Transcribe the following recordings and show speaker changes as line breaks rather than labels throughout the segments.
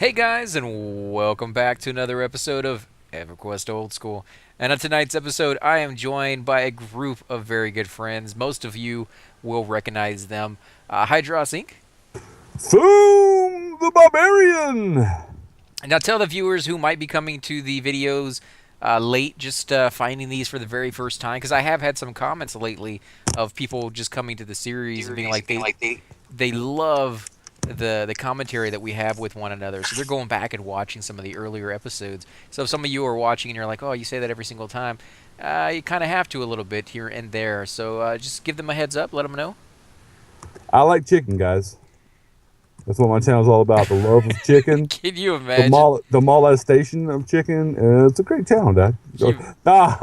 Hey guys, and welcome back to another episode of Everquest Old School. And on tonight's episode, I am joined by a group of very good friends. Most of you will recognize them. Hydrosync.
Zoom the Barbarian!
Now tell the viewers who might be coming to the videos late, just finding these for the very first time, because I have had some comments lately of people just coming to the series and being like they love the commentary that we have with one another. So they're going back and watching some of the earlier episodes. So if some of you are watching and you're like, oh, you say that every single time, you kind of have to a little bit here and there. So just give them a heads up, let them know.
I like chicken, guys. That's what my channel's all about. The love of chicken.
Can you imagine?
The molestation of chicken. It's a great channel, Dad. Nah,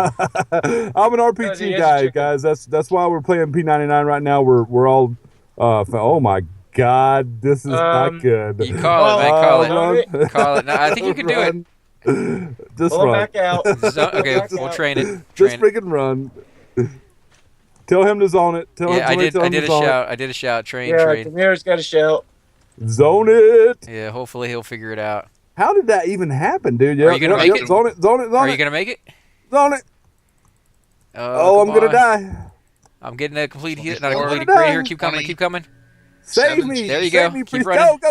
I'm an RPG guy, guys. That's why we're playing P99 right now. We're all oh my God, this is not good.
You call it, man. Call it. Call it. No, I think you can do
it. Just run.
Back out.
Okay, we'll train it.
Just freaking run. Tell him to zone it.
I did a shout. I did a shout. Train.
Tamira's got a shout.
Zone it.
Yeah, hopefully he'll figure it out.
How did that even happen, dude?
Are you gonna make it?
Zone it.
Are you gonna make it?
Zone it. Oh, I'm gonna die.
I'm getting a complete hit. Not a complete crit here. Keep coming. Keep coming.
Save me!
There you
go.
Me, keep running.
Go.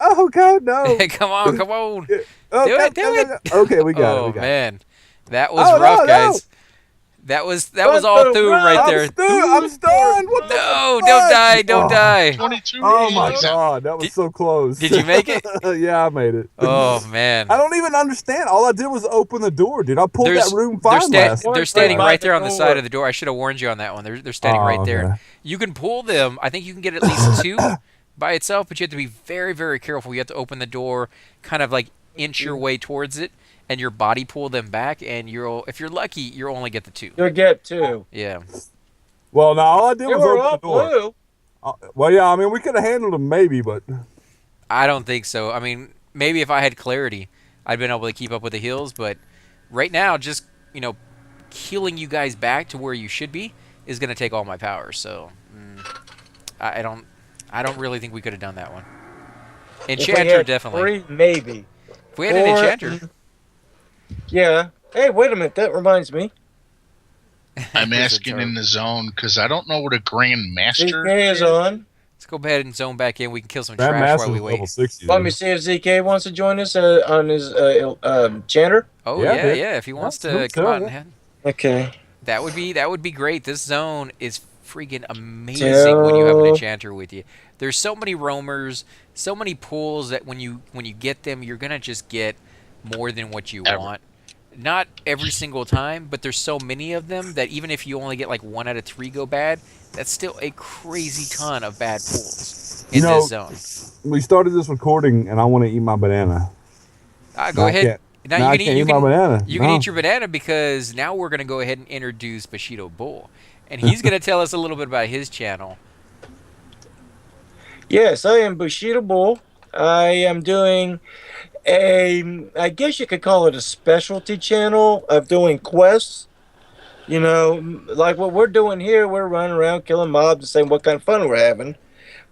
Oh God, no!
Come on. Do it.
Okay, we got it.
Oh man, that was rough, guys. That was all Thule right there.
I'm stunned. What the
No, don't die.
22
Oh my God, that was so close.
Did you make it?
Yeah, I made it.
Oh man.
I don't even understand. All I did was open the door, dude. I pulled that room fine last.
They're standing right there on the side of the door. I should have warned you on that one. They're standing right there. You can pull them. I think you can get at least two by itself, but you have to be very, very careful. You have to open the door, kind of like inch your way towards it, and your body pull them back. And if you're lucky, you'll only get the two.
You'll get two.
Yeah.
Well, no, all I did was open the door.
Blue.
Well, yeah, I mean, we could have handled them maybe, but
I don't think so. I mean, maybe if I had clarity, I'd been able to keep up with the heals. But right now, just healing you guys back to where you should be is going to take all my power. So I don't really think we could have done that one. Enchanter, definitely.
Maybe.
If we had an enchanter.
Yeah. Hey, wait a minute. That reminds me.
I'm asking in the zone because I don't know what a Grand Master
is on.
Let's go ahead and zone back in. We can kill some trash while we wait.
Level 60,
Let me see if ZK wants to join us on his enchanter.
Oh yeah. If he wants to come out and
okay.
That would be great. This zone is freaking amazing when you have an enchanter with you. There's so many roamers, so many pools that when you get them, you're gonna just get more than what you want. Not every single time, but there's so many of them that even if you only get like 1 out of 3 go bad, that's still a crazy ton of bad pools in this zone.
We started this recording, and I want to eat my banana.
Go ahead. Now you can eat
my banana.
You can eat your banana because now we're gonna go ahead and introduce BushidoBull, and he's gonna tell us a little bit about his channel.
Yes, I am BushidoBull. I am doing I guess you could call it a specialty channel of doing quests. Like what we're doing here, we're running around killing mobs and saying what kind of fun we're having.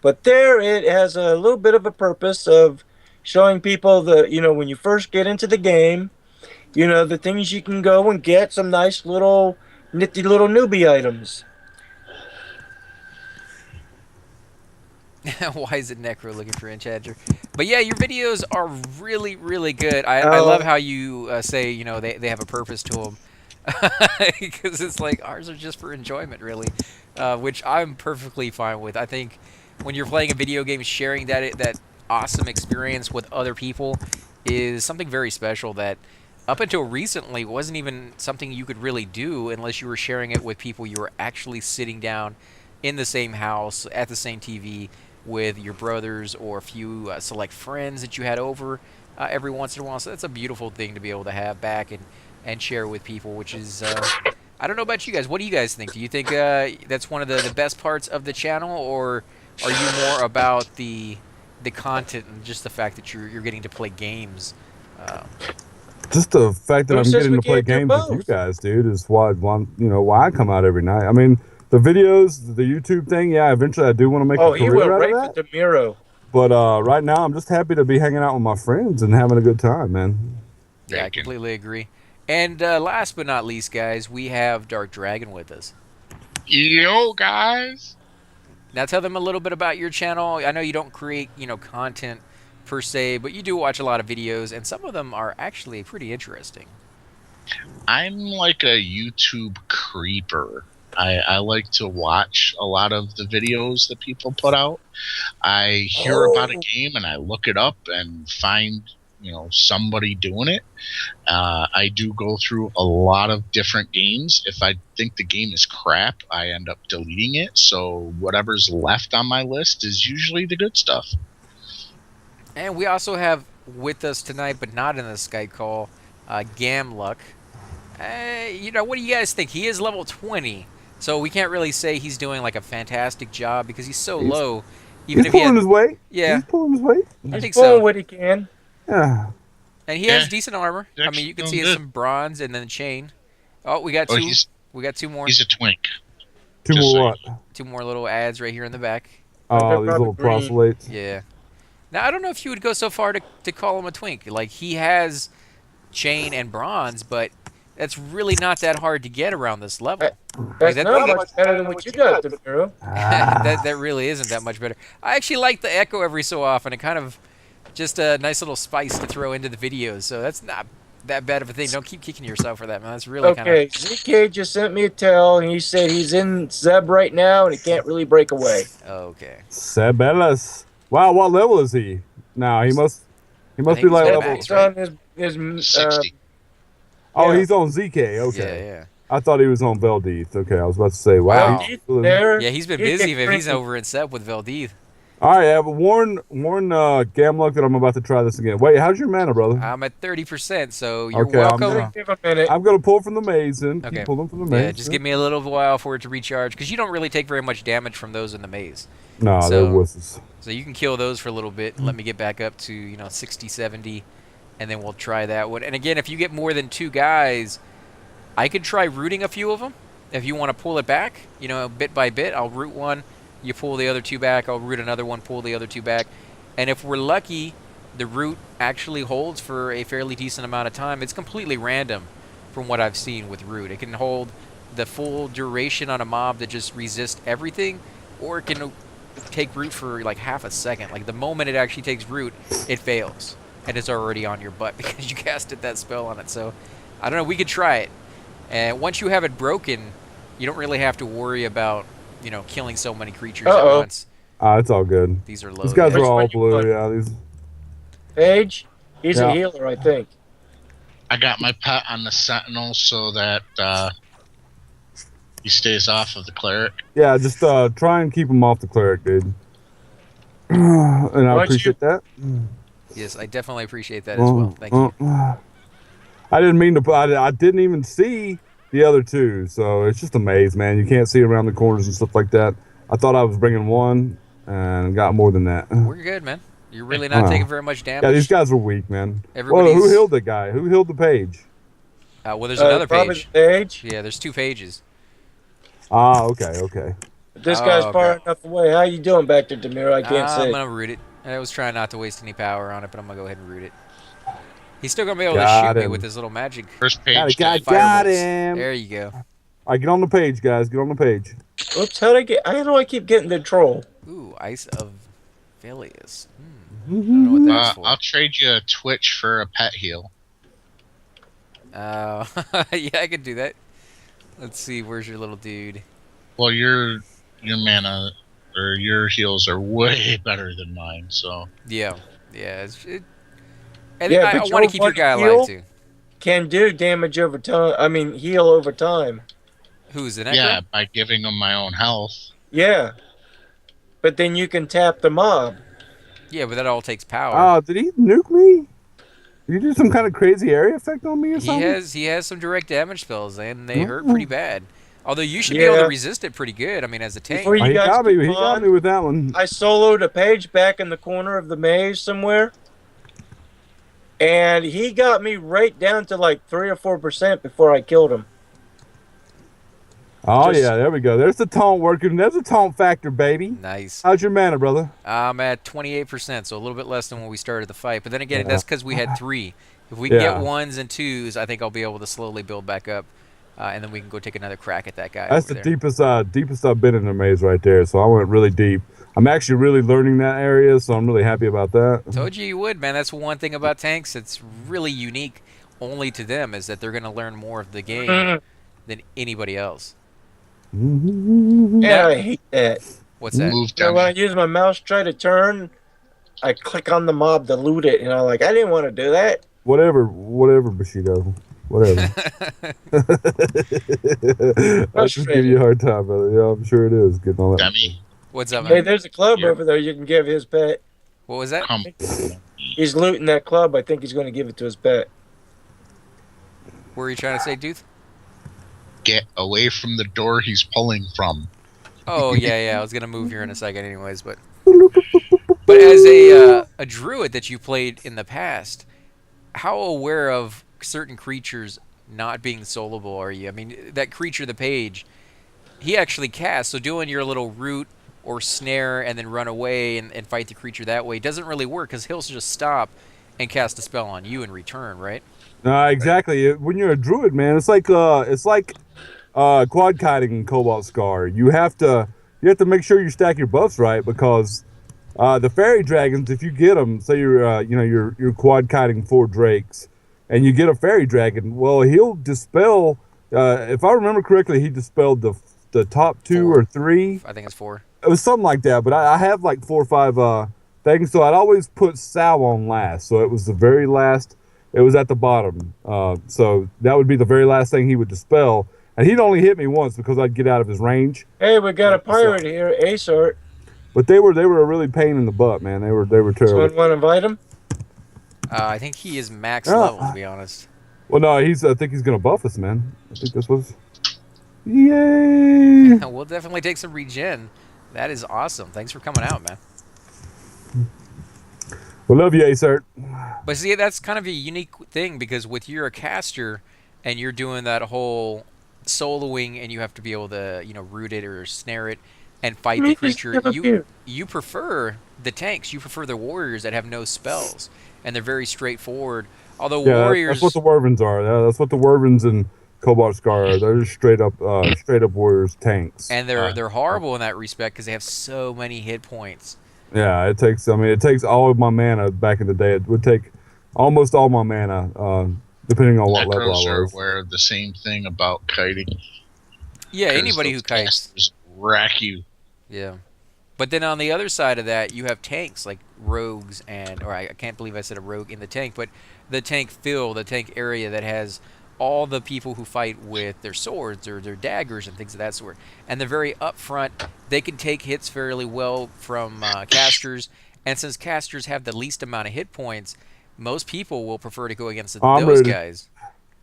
But there it has a little bit of a purpose of showing people when you first get into the game, the things you can go and get, some nice little nifty little newbie items.
Why is it Necro looking for Enchanter? But yeah, your videos are really, really good. I love how you say, they have a purpose to them. Because it's like, ours are just for enjoyment, really. Which I'm perfectly fine with. I think when you're playing a video game, sharing that awesome experience with other people is something very special that up until recently wasn't even something you could really do unless you were sharing it with people you were actually sitting down in the same house, at the same TV, with your brothers or a few select friends that you had over every once in a while. So that's a beautiful thing to be able to have back and share with people, which is, I don't know about you guys. What do you guys think? Do you think that's one of the best parts of the channel, or are you more about the content and just the fact that you're getting to play games?
Just the fact that I'm getting to play games with you guys, dude, is why I come out every night. I mean, the videos, the YouTube thing, yeah, eventually I do want to make a career out of that.
Oh, he went right for Demiro.
But right now, I'm just happy to be hanging out with my friends and having a good time, man.
Yeah, I completely agree. And last but not least, guys, we have Drk Dragn with us.
Yo, guys.
Now tell them a little bit about your channel. I know you don't create, content per se, but you do watch a lot of videos, and some of them are actually pretty interesting.
I'm like a YouTube creeper. I like to watch a lot of the videos that people put out. I hear about a game and I look it up and find, somebody doing it. I do go through a lot of different games. If I think the game is crap, I end up deleting it. So whatever's left on my list is usually the good stuff.
And we also have with us tonight, but not in the Skype call, Gamluck. What do you guys think? He is level 20, so we can't really say he's doing like a fantastic job because he's so low.
Even he's pulling his weight.
Yeah,
he's pulling his weight.
I think
so.
So.
What he can.
Yeah.
And he has decent armor. I mean, you can see he has some bronze and then chain. Oh, we got two. We got two more.
He's a twink.
Two more what?
Two more little ads right here in the back.
Oh, these little proselytes.
Yeah. Now I don't know if you would go so far to call him a twink. Like he has chain and bronze, but that's really not that hard to get around this level.
That's not much better than what you got, Demiro.
that really isn't that much better. I actually like the echo every so often. It kind of just a nice little spice to throw into the videos. So that's not that bad of a thing. Don't keep kicking yourself for that, man. That's really kind of...
Okay, ZK just sent me a tell, and he said he's in Zeb right now, and he can't really break away.
Okay.
Sebellas. Wow, what level is he? Now he must be like level...
He's on his
60.
Oh, he's on ZK. Okay.
Yeah.
I thought he was on Veldeeth. Okay, I was about to say, wow.
Yeah, he's been busy if he's over in Seb with Veldeeth.
All right, yeah, but warn Gamluck that I'm about to try this again. Wait, how's your mana, brother?
I'm at 30%, so you're
okay,
welcome.
I'm going to pull from the maze and keep pulling from the maze.
Yeah, just give me a little while for it to recharge, because you don't really take very much damage from those in the maze.
No, they're wusses.
So you can kill those for a little bit. Let me get back up to 60, 70, and then we'll try that one. And again, if you get more than 2 guys, I could try rooting a few of them. If you want to pull it back, bit by bit, I'll root one. You pull the other 2 back, I'll root another one, pull the other 2 back. And if we're lucky, the root actually holds for a fairly decent amount of time. It's completely random from what I've seen with root. It can hold the full duration on a mob that just resists everything, or it can take root for like half a second. Like the moment it actually takes root, it fails. And it's already on your butt because you casted that spell on it. So, I don't know, we could try it. And once you have it broken, you don't really have to worry about killing so many creatures at once.
It's all good.
These are low.
These guys are all blue, yeah. These.
Paige, he's a healer, I think.
I got my pet on the Sentinel so that he stays off of the Cleric.
Yeah, just try and keep him off the Cleric, dude. And I appreciate that.
Yes, I definitely appreciate that as well. Thank you.
I didn't mean to. I didn't even see the other 2, so it's just a maze, man. You can't see around the corners and stuff like that. I thought I was bringing 1 and got more than that.
We're good, man. You're really not taking very much damage.
Yeah, these guys are weak, man.
Whoa,
who healed the guy? Who healed the page?
Well, there's another page.
Page.
Yeah, there's 2 pages.
Okay.
This guy's far enough away. How you doing back there, Demiro? I can't say.
I'm going to root it. I was trying not to waste any power on it, but I'm going to go ahead and root it. He's still going to be able to shoot me with his little magic.
First page.
Got him.
There you go.
All right, get on the page, guys. Get on the page.
Oops, how do I keep getting the troll?
Ooh, Ice of Velius. I don't know what that's for.
I'll trade you a Twitch for a pet heal.
Yeah, I could do that. Let's see, where's your little dude?
Well, your mana or your heals are way better than mine, so.
Yeah. I want to keep your guy alive too.
Can do damage over time. I mean, heal over time.
Who's the next?
Yeah, by giving him my own health.
Yeah, but then you can tap the mob.
Yeah, but that all takes power.
Did he nuke me? Did you do some kind of crazy area effect on me or something?
He has some direct damage spells, and they hurt pretty bad. Although you should be able to resist it pretty good. I mean, as a tank.
He got me with that one.
I soloed a page back in the corner of the maze somewhere. And he got me right down to like 3 or 4% before I killed him.
Oh, yeah, there we go. There's the taunt working. There's a taunt factor, baby.
Nice.
How's your mana, brother?
I'm at 28%, so a little bit less than when we started the fight. But then again, that's because we had 3. If we can get 1s and 2s, I think I'll be able to slowly build back up, and then we can go take another crack at that guy.
That's the deepest I've been in the maze right there. So I went really deep. I'm actually really learning that area, so I'm really happy about that.
Told you would, man. That's one thing about tanks that's really unique only to them, is that they're going to learn more of the game than anybody else.
Yeah, I hate that.
What's that?
When I use my mouse, try to turn, I click on the mob to loot it, and I'm like, I didn't want to do that.
Whatever, Bushido. Whatever. I'll just give you a hard time, brother. Yeah, I'm sure it is. Getting all that.
Dummy.
What's up, man?
Hey, there's a club over there you can give his pet.
What was that?
He's looting that club. I think he's going to give it to his pet.
What were you trying to say, Duth?
Get away from the door he's pulling from.
Oh, yeah. I was going to move here in a second anyways, but as a druid that you played in the past, how aware of certain creatures not being soloable are you? I mean, that creature, the page, he actually casts, so doing your little root or snare and then run away and fight the creature that way doesn't really work, because he'll just stop and cast a spell on you in return, right?
Exactly. When you're a druid, man, it's like quad kiting in Cobalt Scar. You have to make sure you stack your buffs right, because the fairy dragons, if you get them, say you're quad kiting 4 drakes, and you get a fairy dragon, well, he'll dispel. If I remember correctly, he dispelled the top 2
4.
or 3.
I think it's 4.
It was something like that, but I have like 4 or 5 things, so I'd always put Sal on last. So it was the very last. It was at the bottom. So that would be the very last thing he would dispel, and he'd only hit me once because I'd get out of his range.
Hey, we got a pirate here, Asort.
But they were a really pain in the butt, man. They were terrible.
Someone want to invite him?
I think he is max level, to be honest.
Well, no, I think he's gonna buff us, man. I think this was. Yay!
We'll definitely take some regen. That is awesome. Thanks for coming out, man.
We love you, Asert.
But see, that's kind of a unique thing, because with you're a caster and you're doing that whole soloing, and you have to be able to, root it or snare it and fight the creature. You prefer the tanks. You prefer the warriors that have no spells, and they're very straightforward. Although warriors,
that's what the Wyverns are. That's what the Wyverns and Cobalt Scar are. They're just straight up warriors, tanks.
And they're horrible in that respect, because they have so many hit points.
Yeah, it takes all of my mana back in the day. It would take almost all my mana, depending on what level I was.
Are aware of the same thing about kiting.
Yeah, anybody who kites
rack you.
Yeah. But then on the other side of that, you have tanks like rogues or I can't believe I said a rogue in the tank, but the tank the tank area that has all the people who fight with their swords or their daggers and things of that sort. And they're very upfront. They can take hits fairly well from casters. And since casters have the least amount of hit points, most people will prefer to go against those guys.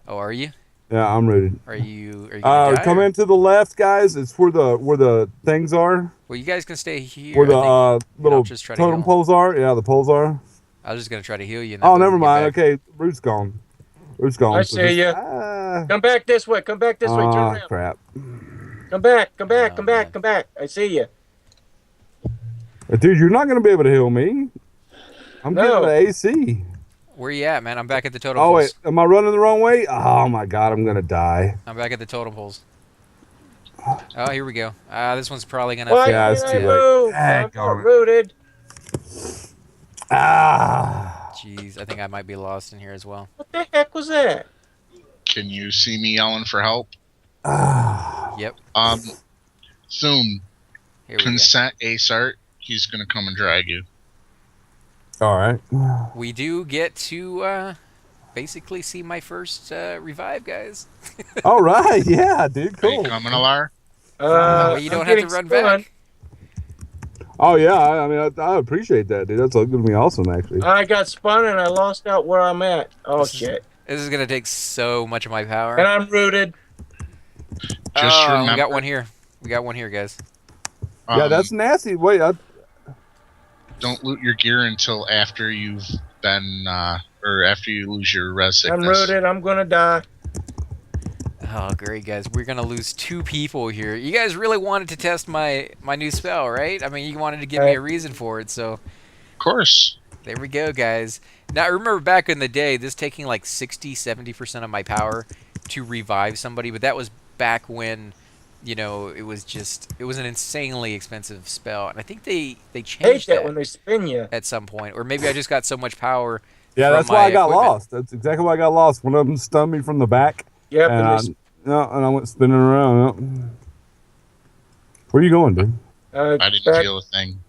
Oh, are you?
Yeah, I'm ready.
Are you gonna die,
come into the left, guys. It's where the things are.
Well, you guys can stay here.
Where the little totem poles are. Yeah, the poles are.
I was just gonna try to heal you.
Oh, never mind. Okay, Root's gone. Root's gone.
I see you. Come back this way. Come back this way. Turn around.
Crap.
Come back. Come back. Come back. Come back. I see you.
Dude, you're not gonna be able to heal me. I'm getting the AC.
Where you at, man? I'm back at the totem
poles.
poles.
Wait, am I running the wrong way? Oh my god, I'm gonna die.
I'm back at the totem poles. Oh, here we go. This one's probably gonna.
Yeah, it's too late.
I'm rooted.
Jeez, I think I might be lost in here as well.
What the heck was that?
Can you see me yelling for help?
Yep.
Soon. Consent Asart. He's gonna come and drag you.
All right.
We do get to basically see my first revive, guys.
All right. Yeah, dude. Cool.
Are you coming, Alar?
Well, you don't have to run back.
Oh yeah, I mean, I appreciate that, dude. That's going to be awesome, actually.
I got spun and I lost out where I'm at. Oh shit!
This is gonna take so much of my power.
And I'm rooted.
Just remember,
we got one here. We got one here, guys.
Yeah, that's nasty. Wait,
don't loot your gear until after you've been, or after you lose your res sickness.
I'm rooted. I'm gonna die.
Oh, great, guys. We're going to lose 2 people here. You guys really wanted to test my new spell, right? I mean, you wanted to give me a reason for it, so...
Of course.
There we go, guys. Now, I remember back in the day, this taking like 60-70% of my power to revive somebody, but that was back when, you know, it was an insanely expensive spell, and I think they changed
that when they spin you
at some point, or maybe I just got so much power.
Yeah, that's why I got lost. That's exactly why I got lost. One of them stunned me from the back.
Yep,
and I went spinning around. Yep. Where are you going, dude?
I didn't feel a thing.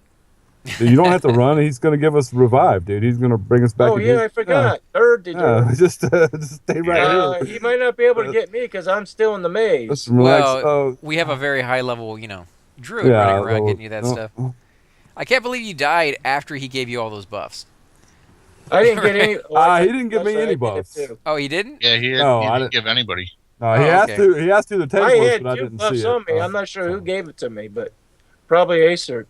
Dude, you don't have to run. He's going to give us revive, dude. He's going to bring us back.
Oh, yeah, I forgot. Third, did you?
Just stay right here.
He might not be able to get me because I'm still in the maze.
Let's relax.
Well, we have a very high level, you know, druid running around getting you that stuff. I can't believe you died after he gave you all those buffs.
I didn't get any.
He didn't give me any buffs.
Oh, he didn't?
Yeah, he didn't give anybody.
No, he asked to. He asked to the table, but I didn't see it.
On me. I'm not sure who gave it to me, but probably Acer.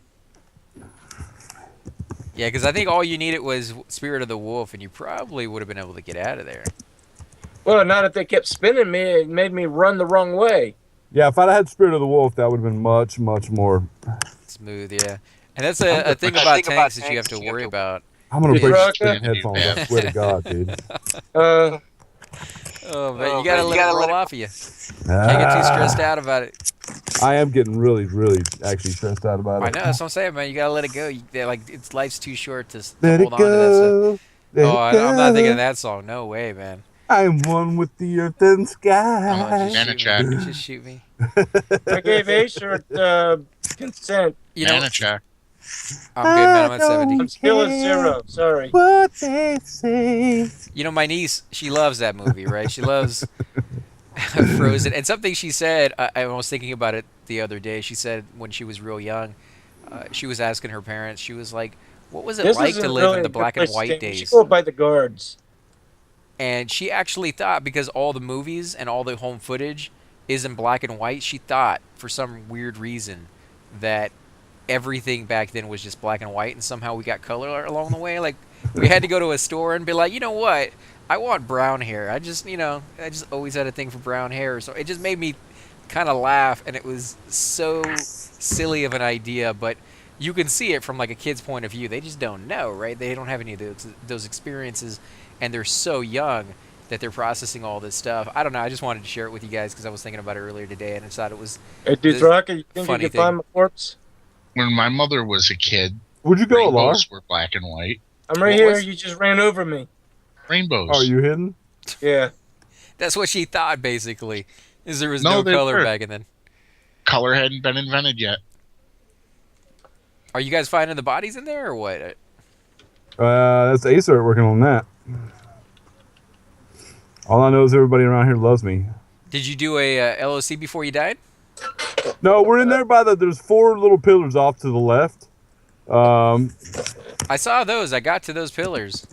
Yeah, because I think all you needed was Spirit of the Wolf, and you probably would have been able to get out of there.
Well, not if they kept spinning me. It made me run the wrong way.
Yeah, if I'd had Spirit of the Wolf, that would have been much, much more
smooth. Yeah, and that's a thing about tanks that you have to worry about.
I'm gonna break your headphones. I swear to God, dude.
Oh man, you gotta let it roll off of you. Can't get too stressed out about it.
I am getting really, really actually stressed out about it.
I know, that's what I'm saying, man. You gotta let it go. Life's too short to
let
hold
it
on to that stuff.
Oh,
I'm not thinking of that song. No way, man.
I'm one with the earth and sky.
Just shoot me.
I gave Acer consent.
Check.
I'm good, man. I'm at 70.
I'm still at 0. Sorry.
What they say.
You know, my niece, she loves that movie, right? She loves Frozen. And something she said, I was thinking about it the other day. She said when she was real young, she was asking her parents, she was like, what was it like to live in the black and white days?
She go by the guards.
And she actually thought, because all the movies and all the home footage is in black and white, she thought, for some weird reason, that everything back then was just black and white, and somehow we got color along the way. Like, we had to go to a store and be like, you know what? I want brown hair. I just always had a thing for brown hair. So it just made me kind of laugh, and it was so silly of an idea, but you can see it from like a kid's point of view. They just don't know, right? They don't have any of those experiences, and they're so young that they're processing all this stuff. I don't know. I just wanted to share it with you guys because I was thinking about it earlier today, and I thought it was
Drk, you think you can find my corpse?
When my mother was a kid,
would you go,
rainbows were black and white.
I'm right here. You just ran over me.
Rainbows.
Are you hidden?
Yeah.
That's what she thought, basically. Is there was no color back then.
Color hadn't been invented yet.
Are you guys finding the bodies in there, or what?
That's Acer working on that. All I know is everybody around here loves me.
Did you do a LOC before you died?
No, we're in there there's 4 little pillars off to the left.
I saw those. I got to those pillars.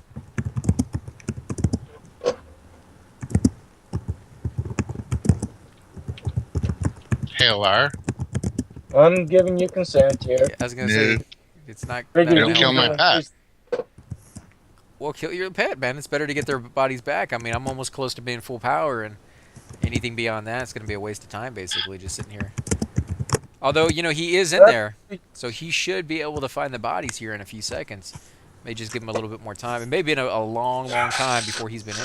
Hey, LR.
I'm giving you consent here.
Yeah, I was going to say, it's not...
Don't kill my pet.
Well, kill your pet, man. It's better to get their bodies back. I mean, I'm almost close to being full power, and anything beyond that, it's going to be a waste of time, basically, just sitting here. Although, you know, he is in there, so he should be able to find the bodies here in a few seconds. May just give him a little bit more time, and maybe in a long, long time before he's been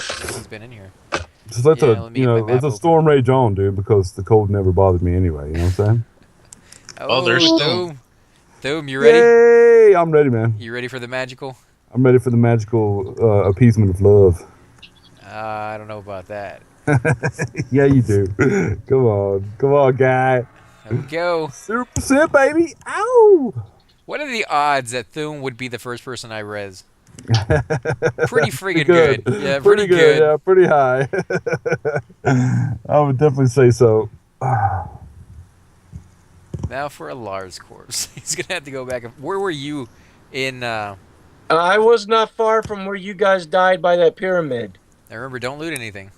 in here.
Just let the storm rage on, dude, because the cold never bothered me anyway. You know what I'm saying?
Oh, there's Thum.
Thum, you ready?
Yay! I'm ready, man.
You ready for the magical?
I'm ready for the magical appeasement of love.
I don't know about that.
Yeah, you do. Come on, guy.
There we go.
Super simp, baby. Ow!
What are the odds that Thum would be the first person I res? Pretty friggin' good. Yeah, pretty good.
Yeah, pretty high. I would definitely say so.
Now for a Lars corpse. He's gonna have to go back. Where were you in?
I was not far from where you guys died by that pyramid.
Now remember, don't loot anything.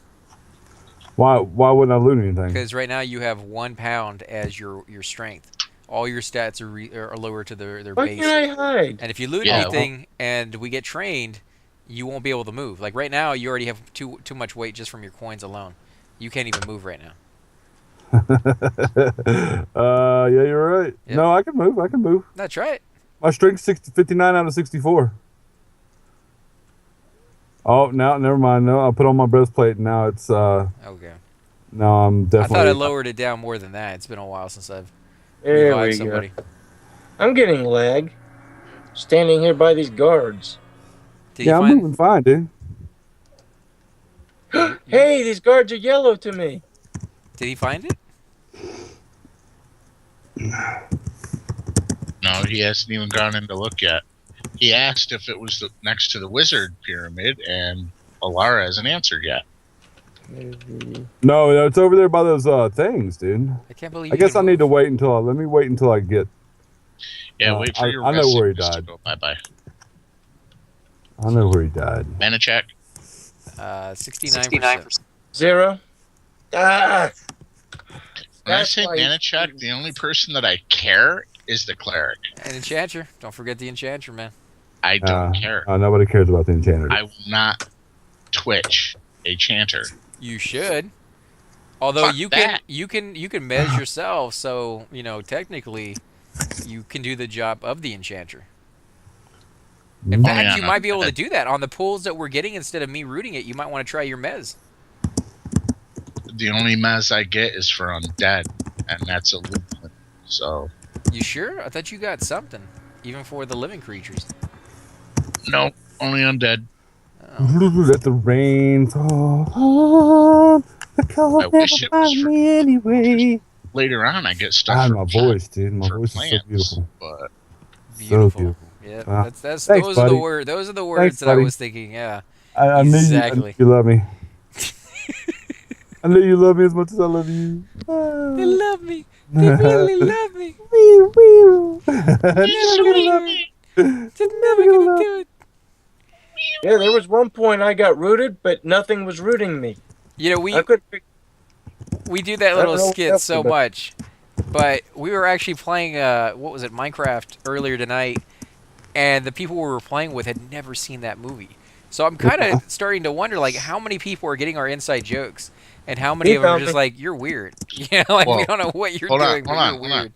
Why wouldn't I loot anything?
Because right now you have 1 pound as your strength. All your stats are lower to their base.
Why can't I hide?
And if you loot anything and we get trained, you won't be able to move. Like right now, you already have too much weight just from your coins alone. You can't even move right now.
Yeah, you're right.
Yep.
No, I can move. I can move.
That's right.
My strength's 59 out of 64. Oh, now never mind. No, I put on my breastplate. And now it's
Okay.
No, I'm definitely.
I thought I lowered it down more than that. It's been a while since I've
There
revived
we
somebody.
go. I'm getting lag. Standing here by these guards.
Did you
I'm
find?
moving fine, dude.
Hey, these guards are yellow to me.
Did he find it?
No, he hasn't even gone in to look yet. He asked if it was next to the wizard pyramid, and Alara hasn't answered yet.
No, it's over there by those things, dude.
I can't believe.
I guess I need to wait until. Let me wait until I get.
Yeah, wait for your
I know where he
rest
died.
to go bye-bye.
I know where he died.
Mana check.
69%.
0. Ah!
When I
That's
say
why-
mana check, the only person that I care is the cleric.
And Enchanter. Don't forget the Enchanter, man.
I don't care.
Nobody cares about the enchanter.
I will not Twitch a chanter.
You should. Although
Fuck
you
that.
can mez yourself, so technically you can do the job of the Enchanter. In fact,
yeah,
you
no.
might be able to do that on the pulls that we're getting. Instead of me rooting it, you might want to try your mez.
The only mez I get is for undead, and that's a loop. So
You sure? I thought you got something, even for the living creatures.
no, only undead.
Let the rain fall on the cold
I wish it was
never
for
find me anyway.
Later on, I get stuff.
Ah,
for
my voice, dude. My
for
voice is so
plants,
beautiful.
But
Beautiful.
So beautiful.
Yeah,
Ah,
that's
thanks,
those are
buddy.
the words. Those are the words that
buddy.
I was thinking. Yeah.
I knew
Exactly.
you love me. I know you love me as much as I love you.
They love me. They really love me. Just never gonna do it.
Yeah, there was one point I got rooted, but nothing was rooting me.
We
I could.
we do that
I
little
don't know what
skit
else
so
to do.
much, but we were actually playing what was it, Minecraft earlier tonight, and the people we were playing with had never seen that movie. So I'm kind of starting to wonder, like, how many people are getting our inside jokes, and how many
He
of them are
found
just
me.
like, "You're weird." Yeah, like we
Well,
don't know what you're
hold on,
doing, but
hold on,
you're
hold on.
weird.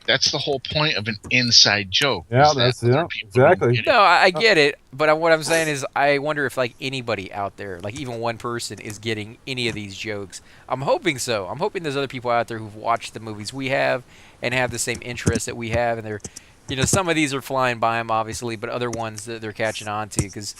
that's the whole point of an inside joke.
Yeah,
is that
that's
other
yeah,
people don't
exactly.
get it.
No, I get it, but what I'm saying is, I wonder if like anybody out there, like even one person, is getting any of these jokes. I'm hoping so. I'm hoping there's other people out there who've watched the movies we have and have the same interests that we have, and they're, some of these are flying by them, obviously, but other ones that they're catching on to, because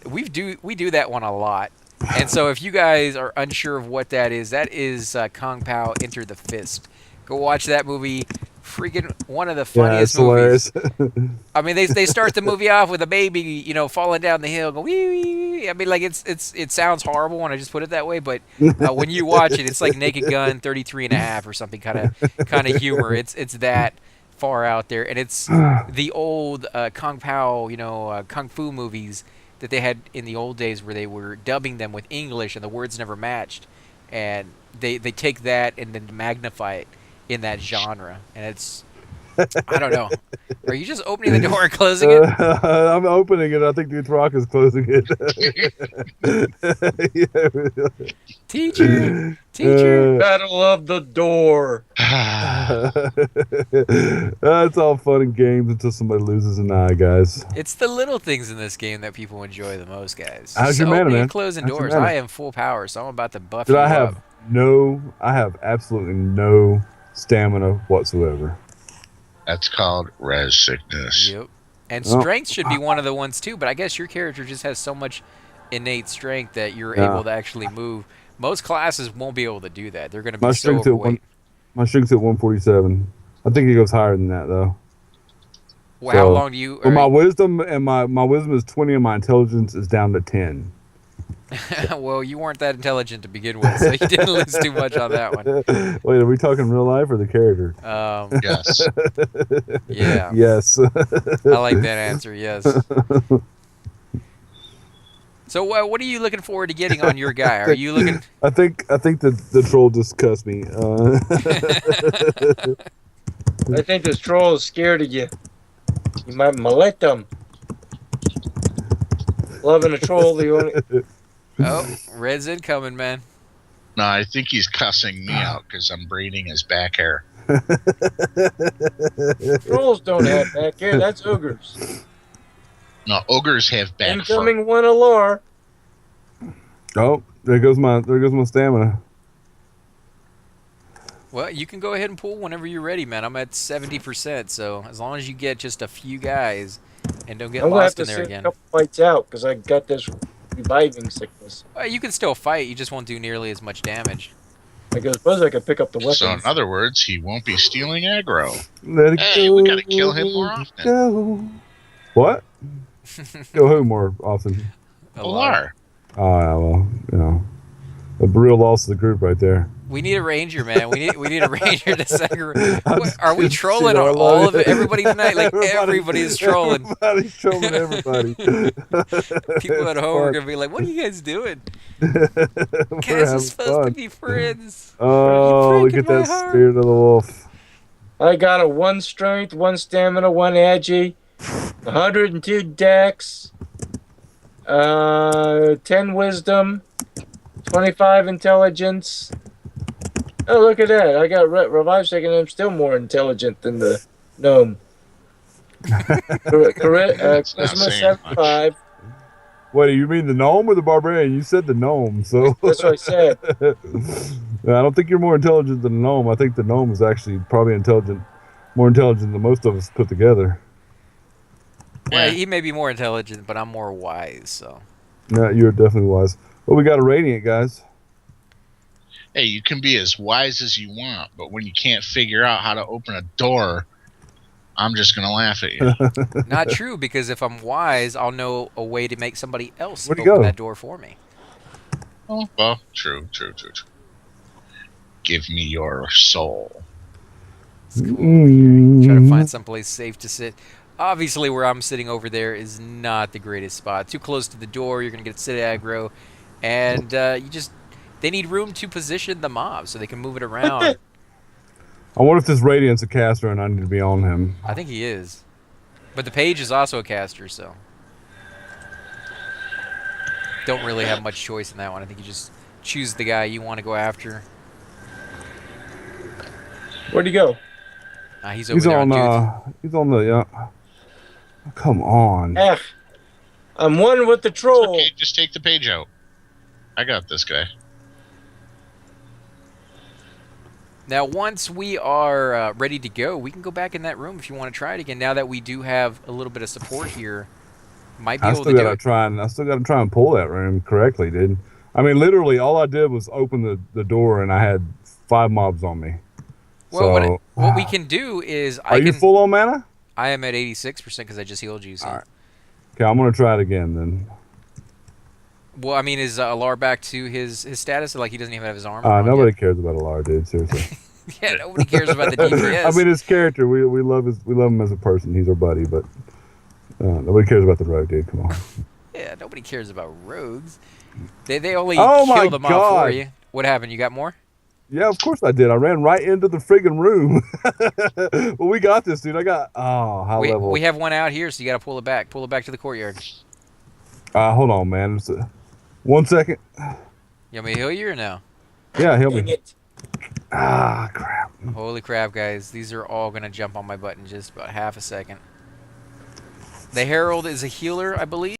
we do that one a lot. And so if you guys are unsure of what that is Kung Pao Enter the Fist. Go watch that movie. Freaking one of the
Yeah, it's
funniest movies.
hilarious.
I mean, they start the movie off with a baby, falling down the hill, going wee wee wee. I mean, like it sounds horrible when I just put it that way, but when you watch it, it's like Naked Gun 33 and a half or something kind of humor. It's that far out there, and it's the old Kung Pao, kung fu movies that they had in the old days where they were dubbing them with English and the words never matched, and they take that and then magnify it in that genre, and it's I don't know. Are you just opening the door and closing it?
I'm opening it. I think Dude Rock is closing it.
Teacher.
Battle of the door.
It's all fun and games until somebody loses an eye, guys.
It's the little things in this game that people enjoy the most, guys.
How's
Just
your mana,
opening
man?
and closing
How's your
doors.
mana?
I am full power, so I'm about to buff
Dude,
you
I have
up.
I have absolutely no stamina whatsoever.
That's called res sickness.
Yep. And
Well,
strength should be one of the ones too, but I guess your character just has so much innate strength that you're
Yeah.
able to actually move. Most classes won't be able to do that. They're going to
My
be so
strength's at
overweight.
my strength's at 147. I think it goes higher than that though.
Well, how
so-
long do you?
But my wisdom and my wisdom is 20 and my intelligence is down to 10.
Well, you weren't that intelligent to begin with, so you didn't lose too much on that one.
Wait, are we talking real life or the character?
Yes.
Yeah.
Yes.
I like that answer. Yes. So, what are you looking forward to getting on your guy? Are you looking?
I think the troll just cussed me.
I think this troll is scared of you. You might mallet them. Loving a troll, the only.
Oh, red's incoming, man.
No, I think he's cussing me out because I'm braiding his back hair.
Trolls don't have back hair. That's ogres.
No, ogres have back fur.
Incoming one alar.
Oh, there goes my stamina.
Well, you can go ahead and pull whenever you're ready, man. I'm at 70%, so as long as you get just a few guys and don't get
I'm gonna have
lost
to
in there
sit
again.
a couple fights out because I got this reviving sickness.
You can still fight, you just won't do nearly as much damage.
I suppose I could pick up the weapons.
So in other words, he won't be stealing aggro.
Let it
Hey,
go,
we gotta kill him more often.
Go. What? Kill who more often?
Alar.
Oh, yeah, well, you know, a real loss of the group right there.
We need a ranger, man. We need a ranger to segregate. Are we
just
trolling
kidding.
all of everybody tonight? Like everybody's trolling.
Everybody's trolling everybody.
People at home are gonna be like, "What are you guys doing? Guys are supposed to be friends."
Oh, look at that spirit of the wolf.
I got a 1 strength, 1 stamina, 1 agi, 102 dex, 10 wisdom, 25 intelligence. Oh, look at that. I got revive second and I'm still more intelligent than the gnome. Charisma 75.
Wait, you mean the gnome or the barbarian? You said the gnome, so...
That's what I said.
I don't think you're more intelligent than the gnome. I think the gnome is actually probably more intelligent than most of us put together.
Well, he may be more intelligent, but I'm more wise, so...
Yeah, you're definitely wise. Well, we got a radiant, guys.
Hey, you can be as wise as you want, but when you can't figure out how to open a door, I'm just going to laugh at you.
Not true, because if I'm wise, I'll know a way to make somebody else
Where'd he
open
go?
that door for me.
Oh, well, true. Give me your soul.
It's cool. Try to find someplace safe to sit. Obviously, where I'm sitting over there is not the greatest spot. Too close to the door, you're going to get sit aggro, and they need room to position the mob so they can move it around.
I wonder if this Radiant's a caster and I need to be on him.
I think he is. But the page is also a caster, so... Don't really have much choice in that one. I think you just choose the guy you want to go after.
Where'd he go?
He's over there on
He's on the... come on.
I'm one with the troll.
Okay, just take the page out. I got this guy.
Now, once we are ready to go, we can go back in that room if you want to try it again. Now that we do have a little bit of support here, might be able to do it.
I still got to try and pull that room correctly, dude. I mean, literally, all I did was open the door, and I had 5 mobs on me.
Well,
so,
what we can do is...
Are you full on mana?
I am at 86% because I just healed you. So.
All right. Okay, I'm going to try it again, then.
Well, I mean, is Alar back to his status? Like, he doesn't even have his armor on
nobody
yet?
cares about Alar, dude. Seriously.
Yeah, nobody cares about the DPS.
I mean, his character, we love him as a person. He's our buddy, but nobody cares about the rogue, dude. Come on.
Yeah, nobody cares about rogues. They only
Oh
kill
my
them off
God.
for you. What happened? You got more?
Yeah, of course I did. I ran right into the friggin' room. Well, we got this, dude. I got high level.
We have one out here, so you got to pull it back. Pull it back to the courtyard.
Hold on, man. 1 second.
You want me to heal you or no?
Yeah, heal
Dang
me.
it.
Crap.
Holy crap, guys. These are all going to jump on my button in just about half a second. The Herald is a healer, I believe.